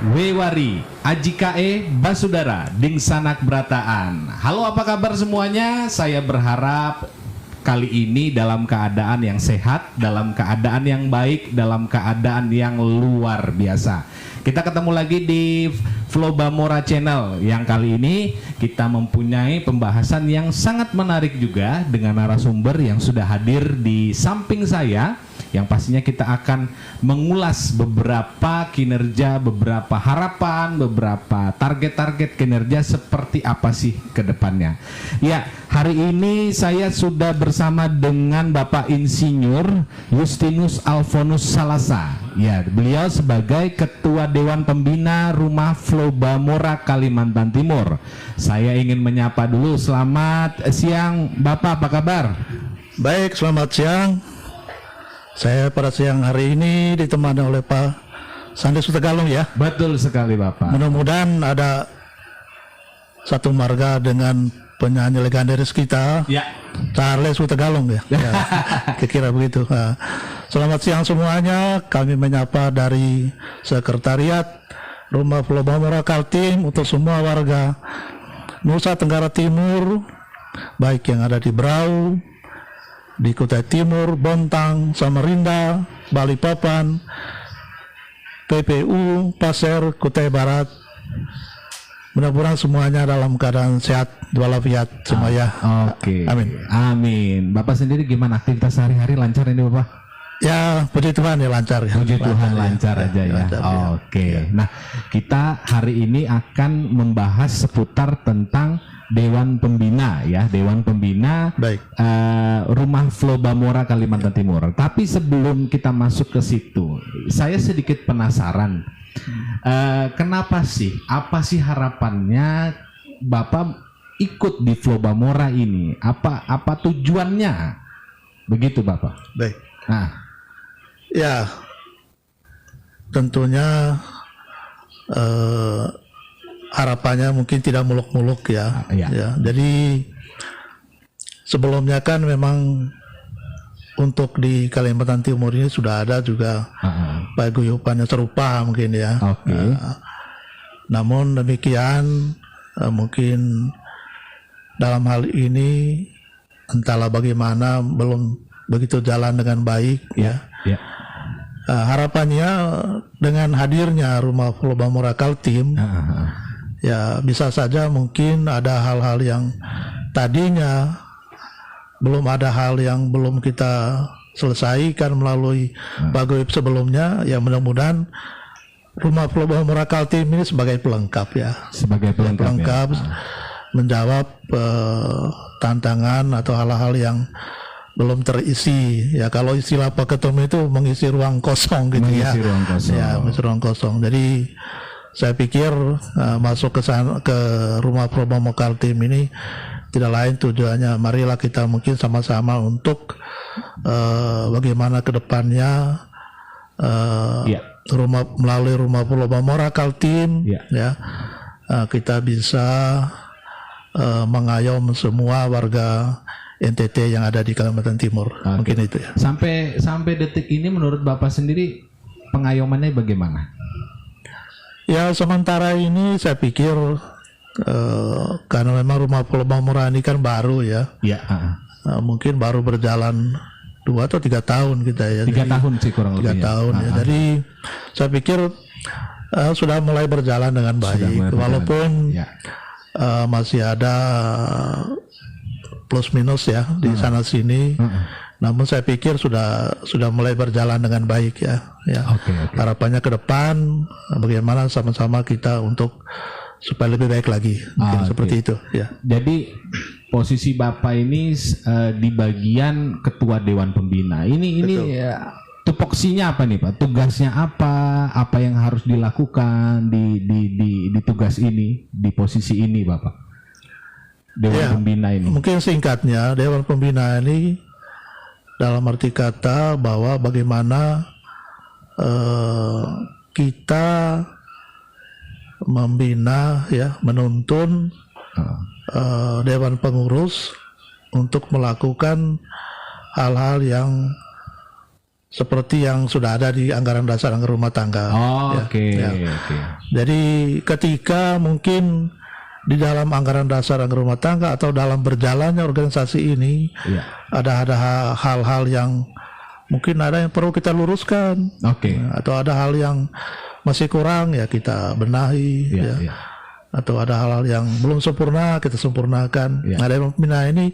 Wewari, Ajikae, Basudara, Dingsanak Brataan. Halo, apa kabar semuanya? Saya berharap kali ini dalam keadaan yang sehat, dalam keadaan yang baik, dalam keadaan yang luar biasa. Kita ketemu lagi di Flobamora Channel yang kali ini kita mempunyai pembahasan yang sangat menarik juga dengan narasumber yang sudah hadir di samping saya, yang pastinya kita akan mengulas beberapa kinerja, beberapa harapan, beberapa target-target kinerja seperti apa sih ke depannya. Ya, hari ini saya sudah bersama dengan Bapak Insinyur Justinus Alfonus Salasa. Ya, beliau sebagai Ketua Dewan Pembina Rumah Flobamora Kalimantan Timur. Saya ingin menyapa dulu. Selamat siang Bapak, apa kabar? Baik, selamat siang. Saya pada siang hari ini ditemani oleh Pak Sandi Sutagalung ya. Betul sekali Bapak. Mudah-mudahan ada satu marga dengan penyanyi legendaris kita, ya, Charles Sutagalung ya. Ya, kira-kira begitu. Nah, selamat siang semuanya. Kami menyapa dari Sekretariat Rumah Flobamora Kaltim untuk semua warga Nusa Tenggara Timur, baik yang ada di Berau, di Kutai Timur, Bontang, Samarinda, Balikpapan, PPU, Pasir, Kutai Barat. Mudah-mudahan semuanya dalam keadaan sehat walafiat semua ya. Oke. Amin. Amin. Bapak sendiri gimana aktivitas sehari-hari, lancar ini Bapak? Ya, puji Tuhan ya lancar ya. Puji Tuhan lancar ya. aja ya. Lancar, ya. Oke. Ya. Nah, kita hari ini akan membahas seputar tentang Dewan Pembina ya, Dewan Pembina Baik. Rumah Flobamora Kalimantan Timur. Tapi sebelum kita masuk ke situ, saya sedikit penasaran. Kenapa sih? Apa sih harapannya Bapak ikut di Flobamora ini? Apa tujuannya? Begitu Bapak. Baik. Nah, ya tentunya harapannya mungkin tidak muluk-muluk ya. Ya. Ya. Jadi sebelumnya kan memang untuk di Kalimantan Timur ini sudah ada juga paguyuban yang serupa mungkin ya. Oke. Namun demikian mungkin dalam hal ini entahlah bagaimana belum begitu jalan dengan baik ya. Ya. Harapannya dengan hadirnya Rumah Flobamora Kaltim, ya bisa saja mungkin ada hal-hal yang tadinya belum ada hal yang belum kita selesaikan melalui paguyuban sebelumnya, ya mudah-mudahan Rumah Flobamora Kaltim ini sebagai pelengkap ya. Sebagai pelengkap ya. Menjawab tantangan atau hal-hal yang belum terisi ya. Kalau istilah Pak Ketum itu mengisi ruang kosong gitu, mengisi ya. Ruang kosong. Ya, mengisi ruang kosong. Jadi saya pikir masuk ke sana, ke Rumah Flobamora Kaltim ini tidak lain tujuannya, marilah kita mungkin sama-sama untuk bagaimana ke depannya melalui Rumah Flobamora Kaltim ya kita bisa mengayom semua warga NTT yang ada di Kalimantan Timur. Mungkin itu ya. Sampai detik ini menurut Bapak sendiri pengayomannya bagaimana? Ya, sementara ini saya pikir karena memang Rumah Flobamora ini kan baru ya. Ya. Mungkin baru berjalan 2 atau 3 tahun kita ya. 3 tahun sih kurang lebih. 3 tahun ya. Jadi saya pikir sudah mulai berjalan dengan baik. Walaupun masih ada plus minus ya di sana sini. Namun saya pikir sudah mulai berjalan dengan baik ya. Okay. Harapannya ke depan bagaimana sama-sama kita untuk supaya lebih baik lagi. Mungkin seperti itu ya. Jadi posisi Bapak ini di bagian Ketua Dewan Pembina. Ini ya, tupoksinya apa nih Pak? Tugasnya apa? Apa yang harus dilakukan di tugas ini, di posisi ini Bapak? Dewan Pembina ini. Mungkin singkatnya Dewan Pembina ini dalam arti kata bahwa bagaimana kita membina ya, menuntun Dewan Pengurus untuk melakukan hal-hal yang seperti yang sudah ada di anggaran dasar anggaran rumah tangga. Oh, ya, oke. ya. Oke. Jadi ketika mungkin di dalam anggaran dasar anggaran rumah tangga atau dalam berjalannya organisasi ini Ya. ada hal-hal yang mungkin ada yang perlu kita luruskan, Oke. atau ada hal yang masih kurang ya kita benahi, Ya, ya. ya. Atau ada hal-hal yang belum sempurna kita sempurnakan. Ya. Nah, Dewan Pembina ini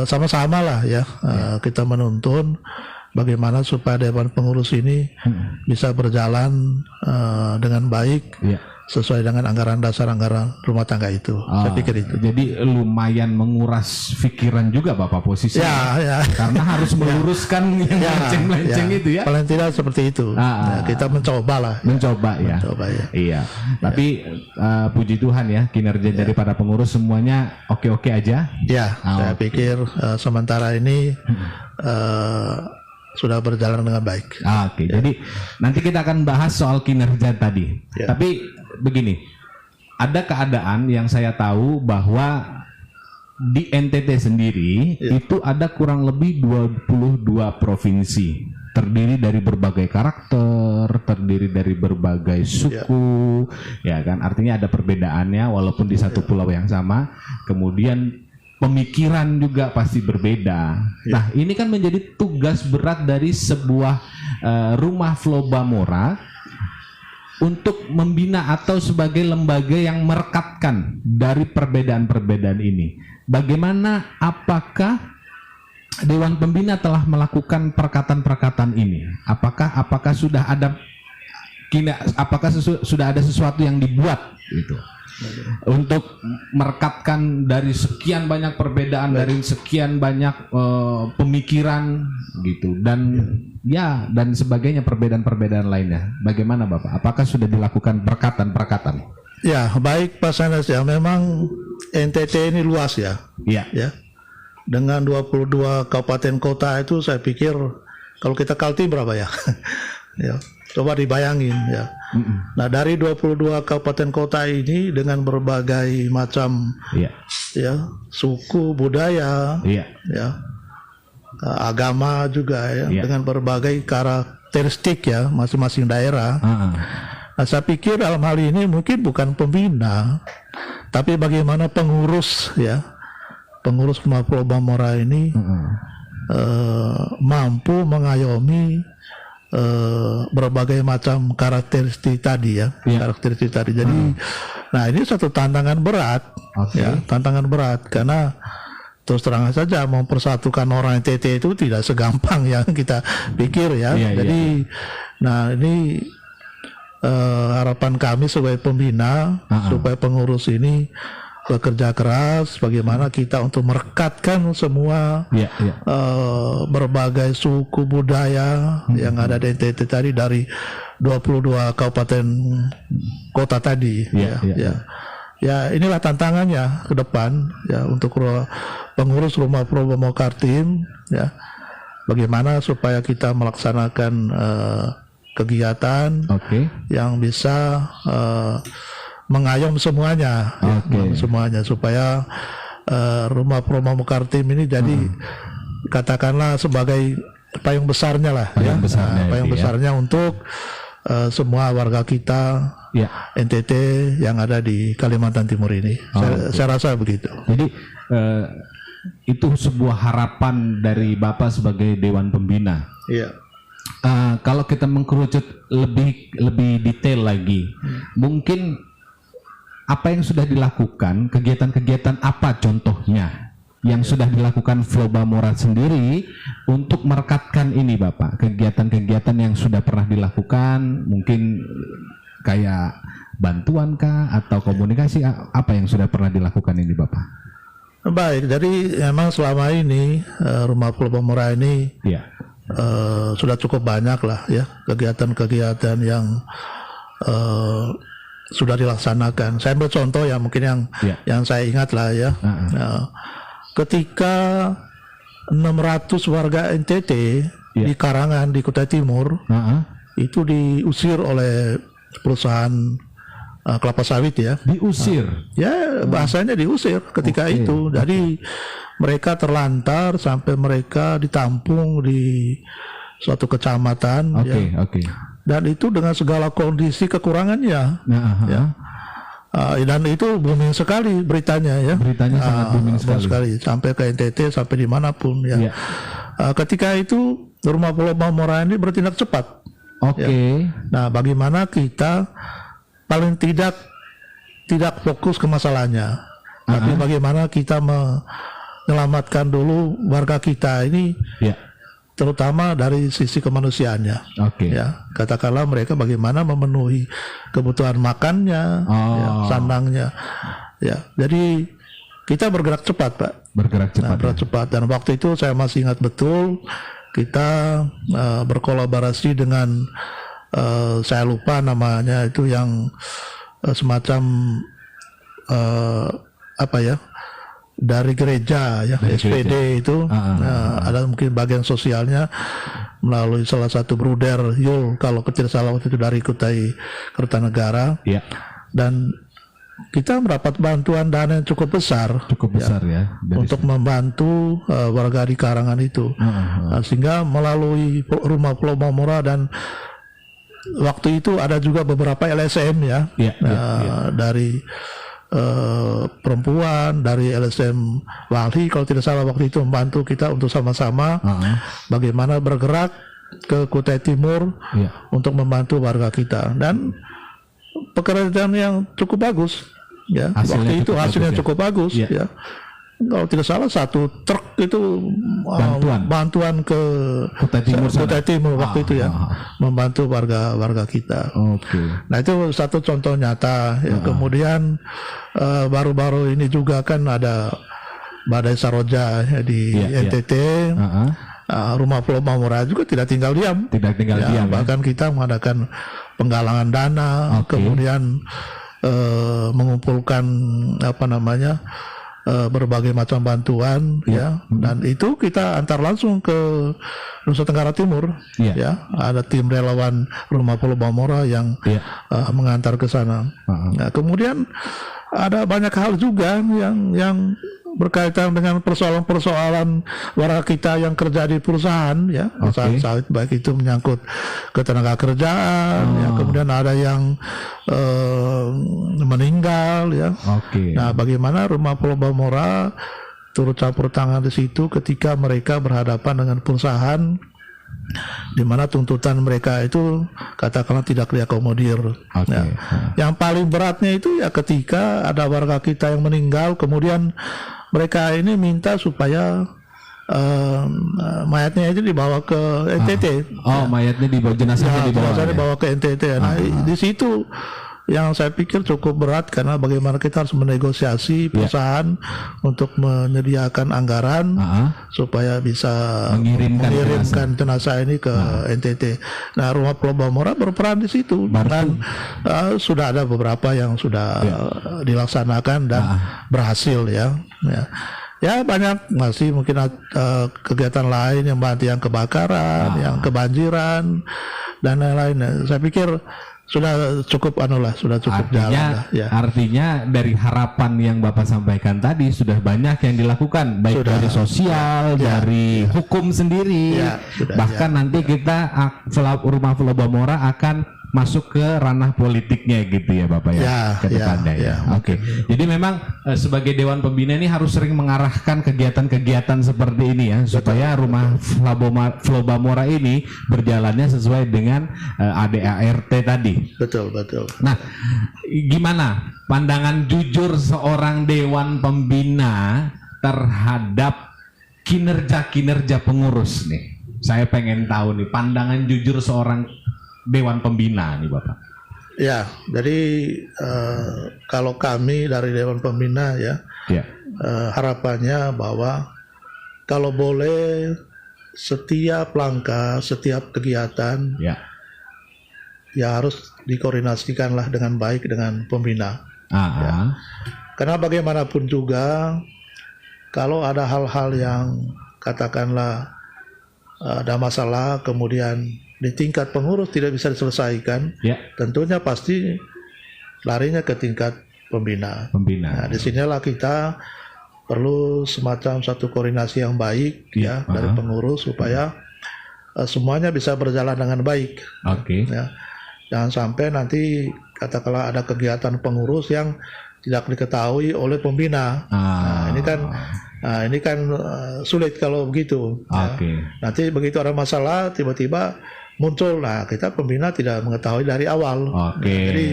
sama-sama lah ya, kita menuntun bagaimana supaya Dewan Pengurus ini bisa berjalan dengan baik, Ya. sesuai dengan anggaran dasar anggaran rumah tangga itu. Saya pikir itu. Jadi lumayan menguras pikiran juga Bapak posisinya. Ya. Karena harus meluruskan yang melenceng-melenceng itu ya. Paling tidak seperti itu. Ya, kita mencoba lah. Mencoba ya. Mencoba ya. Iya. Tapi puji Tuhan ya, kinerja dari para pengurus semuanya oke-oke aja. Ya, saya pikir sementara ini sudah berjalan dengan baik. Oke. Jadi nanti kita akan bahas soal kinerja tadi. Ya. Tapi begini, ada keadaan yang saya tahu bahwa di NTT sendiri itu ada kurang lebih 22 provinsi, terdiri dari berbagai karakter, terdiri dari berbagai suku, ya kan? Artinya ada perbedaannya walaupun di satu pulau yang sama. Kemudian pemikiran juga pasti berbeda. Nah, ini kan menjadi tugas berat dari sebuah rumah Flobamora untuk membina atau sebagai lembaga yang merekatkan dari perbedaan-perbedaan ini. Bagaimana, apakah Dewan Pembina telah melakukan perekatan-perekatan ini? Apakah sudah ada sudah ada sesuatu yang dibuat gitu untuk merekatkan dari sekian banyak perbedaan, dari sekian banyak pemikiran gitu, dan dan sebagainya, perbedaan-perbedaan lainnya. Bagaimana Bapak? Apakah sudah dilakukan perekatan-perekatan? Ya, baik Pak Sanes ya. Memang NTT ini luas ya. Iya. Ya. Dengan 22 kabupaten kota itu saya pikir kalau kita Kaltim berapa ya? Ya. Coba dibayangin ya. Nah, dari 22 kabupaten kota ini dengan berbagai macam ya suku, budaya, ya agama juga ya, dengan berbagai karakteristik ya masing-masing daerah. Nah, saya pikir dalam hal ini mungkin bukan pembina, tapi bagaimana pengurus ya, pengurus rumah Flobamora ini mampu mengayomi berbagai macam karakteristik tadi ya, karakteristik tadi. Jadi, nah ini satu tantangan berat, ya, tantangan berat karena terus terang saja mempersatukan orang NTT itu tidak segampang yang kita pikir ya. Jadi, nah ini harapan kami sebagai pembina supaya pengurus ini bekerja keras bagaimana kita untuk merekatkan semua berbagai suku budaya yang ada di NTT tadi dari 22 kabupaten kota tadi. Ya, inilah tantangannya ke depan ya untuk pengurus rumah Flobamora Kaltim ya. Bagaimana supaya kita melaksanakan kegiatan yang bisa mengayom semuanya, semuanya supaya rumah Flobamora Kaltim ini jadi katakanlah sebagai payung besarnya lah, payung besarnya untuk semua warga kita NTT yang ada di Kalimantan Timur ini. Saya rasa begitu. Jadi itu sebuah harapan dari Bapak sebagai Dewan Pembina. Iya. Kalau kita mengkerucut lebih detail lagi, mungkin apa yang sudah dilakukan, kegiatan-kegiatan apa contohnya yang sudah dilakukan Flobamora sendiri untuk merekatkan ini Bapak? Kegiatan-kegiatan yang sudah pernah dilakukan, mungkin kayak bantuan kah atau komunikasi, apa yang sudah pernah dilakukan ini Bapak? Baik, jadi memang selama ini rumah Flobamora ini sudah cukup banyak lah ya kegiatan-kegiatan yang sudah dilaksanakan. Saya ambil contoh ya mungkin yang saya ingat lah ya. Ketika 600 warga NTT di Karangan di Kutai Timur itu diusir oleh perusahaan kelapa sawit ya. Diusir? Ya bahasanya diusir ketika itu. Jadi mereka terlantar sampai mereka ditampung di suatu kecamatan, ya. Dan itu dengan segala kondisi kekurangannya, ya. Dan itu booming sekali beritanya, ya. Beritanya sangat booming sekali. Sampai ke NTT, sampai dimanapun, ya. Ketika itu Rumah Pulau Bamora ini bertindak cepat. Ya. Nah, bagaimana kita paling tidak fokus ke masalahnya, tapi bagaimana kita menyelamatkan dulu warga kita ini, terutama dari sisi kemanusiaannya. Ya, katakanlah mereka bagaimana memenuhi kebutuhan makannya, ya, sandangnya. Ya, jadi kita bergerak cepat, Pak. Bergerak cepat. Dan waktu itu saya masih ingat betul, kita berkolaborasi dengan saya lupa namanya itu, yang semacam dari gereja, ya, SPD itu, ada mungkin bagian sosialnya melalui salah satu bruder Yul, kalau tidak salah waktu itu dari Kutai Kertanegara, dan kita mendapat bantuan dana yang cukup besar ya, untuk membantu warga di Karangan itu, sehingga melalui Rumah Pulau Bamora, dan waktu itu ada juga beberapa LSM, ya, dari perempuan, dari LSM Walhi kalau tidak salah waktu itu, membantu kita untuk sama-sama bagaimana bergerak ke Kutai Timur untuk membantu warga kita, dan pekerjaan yang cukup bagus, ya. Waktu itu hasilnya cukup bagus, ya. Kalau tidak salah satu truk itu bantuan ke Kutai Timur waktu itu, ya, membantu warga kita. Nah, itu satu contoh nyata, ya. Kemudian baru-baru ini juga kan ada Badai Saroja, ya, di NTT. Rumah Pulau Bamora juga tidak tinggal diam. Bahkan kita mengadakan penggalangan dana, kemudian mengumpulkan berbagai macam bantuan, ya, dan itu kita antar langsung ke Nusa Tenggara Timur, ya. Ada tim relawan Rumah Pulau Bamora yang mengantar ke sana. Nah, kemudian ada banyak hal juga yang berkaitan dengan persoalan-persoalan warga kita yang kerja di perusahaan, ya, perusahaan sawit, baik itu menyangkut ketenaga kerjaan, ya, kemudian ada yang meninggal, ya. Nah, bagaimana Rumah Pulau Bamora turut campur tangan di situ ketika mereka berhadapan dengan perusahaan di mana tuntutan mereka itu katakanlah tidak diakomodir. Yang paling beratnya itu ya ketika ada warga kita yang meninggal, kemudian mereka ini minta supaya mayatnya itu dibawa ke NTT. Mayatnya dibawa, jenazahnya dibawa ke NTT. Nah, di situ yang saya pikir cukup berat, karena bagaimana kita harus menegosiasi perusahaan untuk menyediakan anggaran supaya bisa mengirimkan jenazah ini ke NTT. Nah, Rumah Pulau Bamora berperan di situ, dan sudah ada beberapa yang sudah dilaksanakan dan berhasil, ya. Ya, banyak masih mungkin kegiatan lain yang bantu yang kebakaran, yang kebanjiran dan lain-lain. Saya pikir sudah cukup sudah cukup jalan. Artinya dari harapan yang Bapak sampaikan tadi sudah banyak yang dilakukan, baik dari sosial, dari hukum sendiri, bahkan nanti kita Rumah Pulau Bamora akan masuk ke ranah politiknya gitu ya Bapak ke depannya ya. Jadi memang sebagai Dewan Pembina ini harus sering mengarahkan kegiatan-kegiatan seperti ini ya, supaya Rumah Pulau Bamora ini berjalannya sesuai dengan ADART tadi. Betul. Nah, gimana pandangan jujur seorang Dewan Pembina terhadap kinerja pengurus nih? Saya pengen tahu nih pandangan jujur seorang Dewan Pembina nih Bapak. Ya, jadi kalau kami dari Dewan Pembina harapannya bahwa kalau boleh setiap langkah, setiap kegiatan ya harus dikoordinasikanlah dengan baik dengan pembina. Karena bagaimanapun juga kalau ada hal-hal yang katakanlah ada masalah kemudian di tingkat pengurus tidak bisa diselesaikan, tentunya pasti larinya ke tingkat pembina. Nah, disinilah kita perlu semacam satu koordinasi yang baik dari pengurus supaya semuanya bisa berjalan dengan baik. Oke. Ya. Jangan sampai nanti katakanlah ada kegiatan pengurus yang tidak diketahui oleh pembina. Ini kan sulit kalau begitu. Oke. Ya. Nanti begitu ada masalah tiba-tiba muncul, nah kita pembina tidak mengetahui dari awal. Oke. Nah, jadi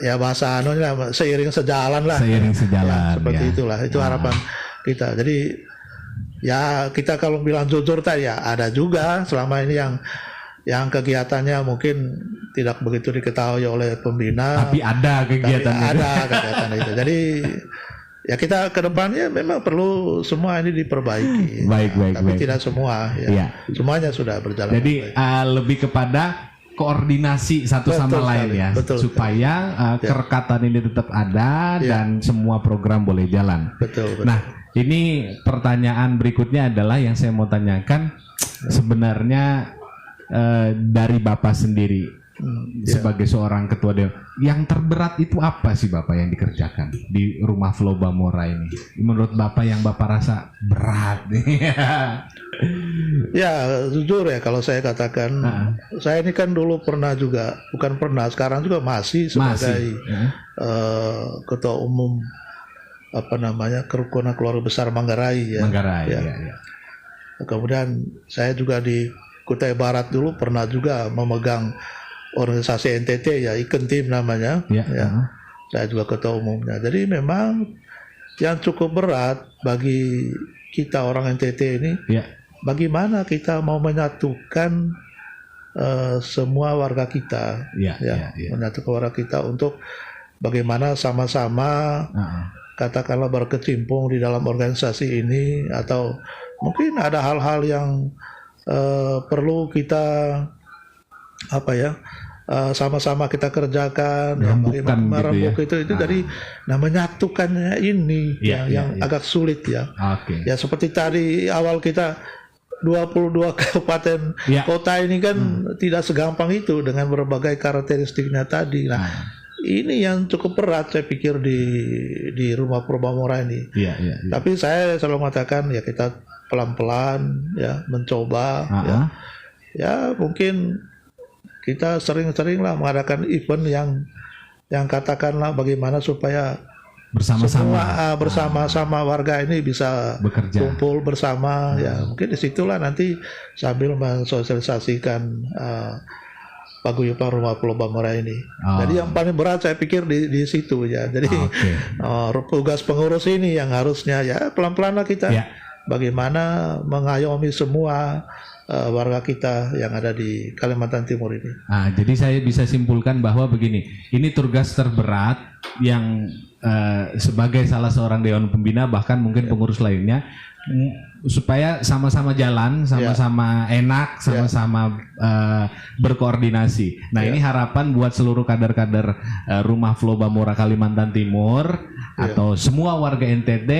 ya bahasa seiring sejalan lah. Seiring sejalan. Ya, seperti ya. itulah. Itu harapan kita. Jadi ya kita kalau bilang jujur tadi ya ada juga selama ini yang kegiatannya mungkin tidak begitu diketahui oleh pembina. Tapi ada kegiatannya. Ada kegiatan itu. Jadi ya kita ke depannya memang perlu semua ini diperbaiki. Tapi tidak semua. Ya. Semuanya sudah berjalan. Jadi lebih kepada koordinasi satu sama lain ya, supaya kerekatan ini tetap ada dan semua program boleh jalan. Betul. Nah, ini pertanyaan berikutnya adalah yang saya mau tanyakan sebenarnya dari Bapak sendiri. Sebagai seorang ketua dewan, yang terberat itu apa sih Bapak yang dikerjakan di rumah Flow Bamora ini? Menurut Bapak yang Bapak rasa berat? Ya jujur ya kalau saya katakan, saya ini kan dulu pernah juga, bukan pernah, sekarang juga masih sebagai ketua umum Kerukunan Keluarga Besar Manggarai ya. Ya. Kemudian saya juga di Kutai Barat dulu pernah juga memegang organisasi NTT ya, Ikentim namanya. Saya juga ketua umumnya. Jadi memang yang cukup berat bagi kita orang NTT ini, bagaimana kita mau menyatukan semua warga kita, menyatukan warga kita untuk bagaimana sama-sama katakanlah berkecimpung di dalam organisasi ini, atau mungkin ada hal-hal yang perlu kita sama-sama kita kerjakan, merembuk gitu ya. Itu dari menyatukannya ini yang agak sulit ya. Ya seperti tadi awal kita 22 kabupaten kota ini kan tidak segampang itu dengan berbagai karakteristiknya tadi. Nah, ini yang cukup berat saya pikir di rumah Flow Bamora ini. Tapi saya selalu mengatakan ya kita pelan-pelan ya mencoba ya mungkin kita sering-sering lah mengadakan event yang katakanlah bagaimana supaya bersama-sama warga ini bisa bekerja, kumpul bersama ya, mungkin disitulah nanti sambil mensosialisasikan paguyuban rumah Flow Bamora ini. Jadi yang paling berat saya pikir di situ ya. Jadi tugas pengurus ini yang harusnya ya pelan-pelan lah kita bagaimana mengayomi semua warga kita yang ada di Kalimantan Timur ini. Jadi saya bisa simpulkan bahwa begini, ini tugas terberat yang sebagai salah seorang dewan pembina bahkan mungkin pengurus lainnya supaya sama-sama jalan, sama-sama enak, sama-sama berkoordinasi. Nah ini harapan buat seluruh kader-kader rumah Flow Bamora Kalimantan Timur atau semua warga NTT,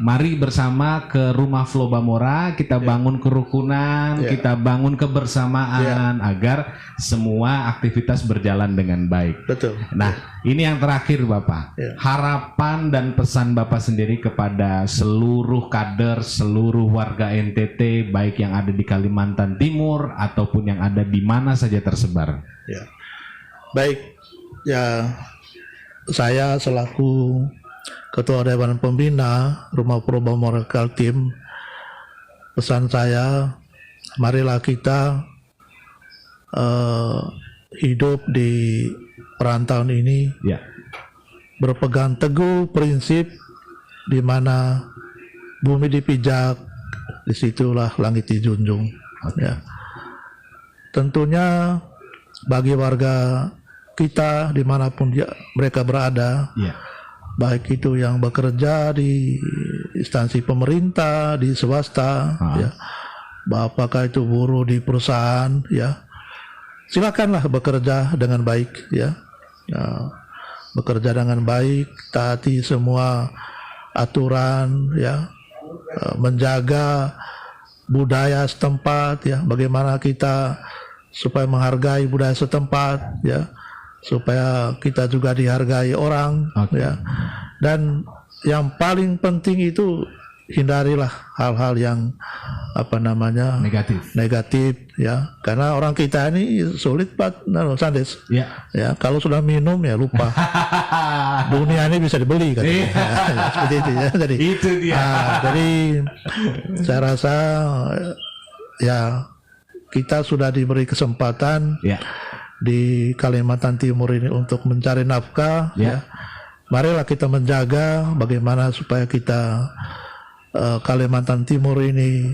mari bersama ke rumah Flow Bamora, kita bangun kerukunan, kita bangun kebersamaan agar semua aktivitas berjalan dengan baik. Betul. Nah ini yang terakhir Bapak, harapan dan pesan Bapak sendiri kepada seluruh kader, seluruh warga NTT baik yang ada di Kalimantan Timur ataupun yang ada di mana saja tersebar. Ya. Baik, ya saya selaku Ketua Dewan Pembina Rumah Flow Bamora Kaltim, pesan saya, marilah kita hidup di perantauan ini berpegang teguh prinsip di mana bumi dipijak, disitulah langit dijunjung. Ya. Tentunya bagi warga kita dimanapun mereka berada, baik itu yang bekerja di instansi pemerintah, di swasta, apakah itu buruh di perusahaan, silakanlah bekerja dengan baik, bekerja dengan baik, taati semua aturan, menjaga budaya setempat, bagaimana kita supaya menghargai budaya setempat, supaya kita juga dihargai orang, dan yang paling penting itu hindarilah hal-hal yang negatif ya, karena orang kita ini sulit Pak Sandes ya, kalau sudah minum ya lupa dunia ini bisa dibeli kan ya, seperti itu ya. Jadi itu dia. Jadi saya rasa ya kita sudah diberi kesempatan di Kalimantan Timur ini untuk mencari nafkah ya. Marilah kita menjaga bagaimana supaya kita Kalimantan Timur ini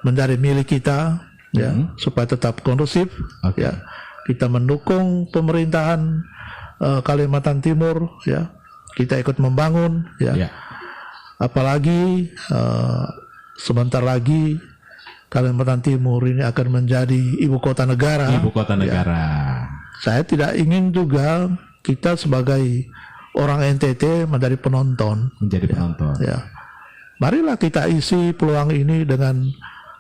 menjadi milik kita ya, supaya tetap kondusif ya. Kita mendukung pemerintahan Kalimantan Timur ya. Kita ikut membangun ya. Apalagi sebentar lagi Kalimantan Timur ini akan menjadi ibu kota negara. Saya tidak ingin juga kita sebagai orang NTT menjadi penonton. Ya. Marilah kita isi peluang ini dengan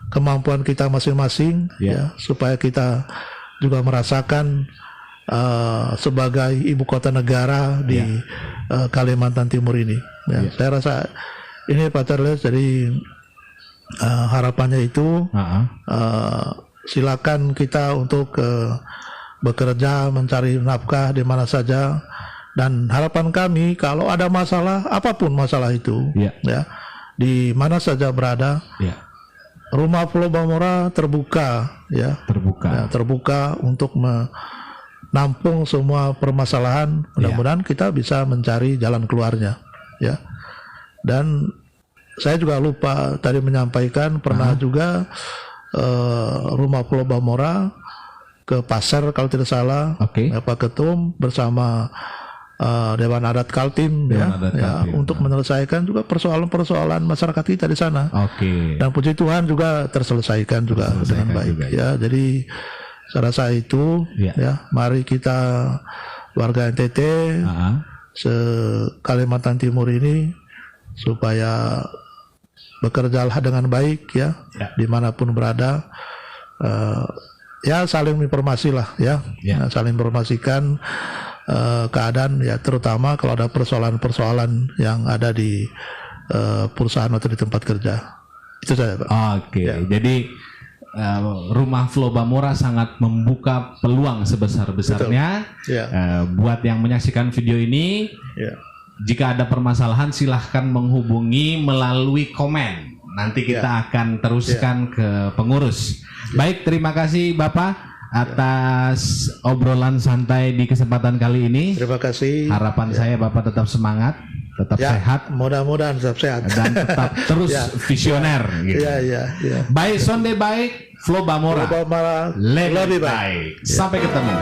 kemampuan kita masing-masing ya, supaya kita juga merasakan sebagai ibu kota negara di Kalimantan Timur ini. Ya. Saya rasa ini Pak Charles, jadi harapannya itu silakan kita untuk bekerja mencari nafkah di mana saja, dan harapan kami kalau ada masalah apapun masalah itu ya, di mana saja berada, Rumah Pulau Bamora terbuka untuk menampung semua permasalahan. Mudah-mudahan kita bisa mencari jalan keluarnya ya. Dan saya juga lupa tadi menyampaikan pernah juga Rumah Pulau Bamora ke pasar kalau tidak salah, Pak Ketum bersama Dewan Adat Kaltim untuk menyelesaikan juga persoalan-persoalan masyarakat kita di sana. Dan puji Tuhan juga terselesaikan juga dengan baik ya. Jadi saya rasa itu ya, mari kita warga NTT se-Kalimantan Timur ini supaya bekerjalah dengan baik ya, dimanapun berada, ya saling informasi lah ya, saling informasikan keadaan ya, terutama kalau ada persoalan-persoalan yang ada di perusahaan atau di tempat kerja. Itu saja Pak. Jadi Rumah Pulau Bamora sangat membuka peluang sebesar-besarnya buat yang menyaksikan video ini. Jika ada permasalahan silahkan menghubungi melalui komen. Nanti kita akan teruskan ke pengurus. Baik, terima kasih Bapak atas obrolan santai di kesempatan kali ini. Terima kasih. Harapan saya Bapak tetap semangat, tetap sehat. Mudah-mudahan tetap sehat dan tetap terus visioner. Gitu. Baik, sonde baik, Pulau Bamora lebih baik. Sampai ketemu.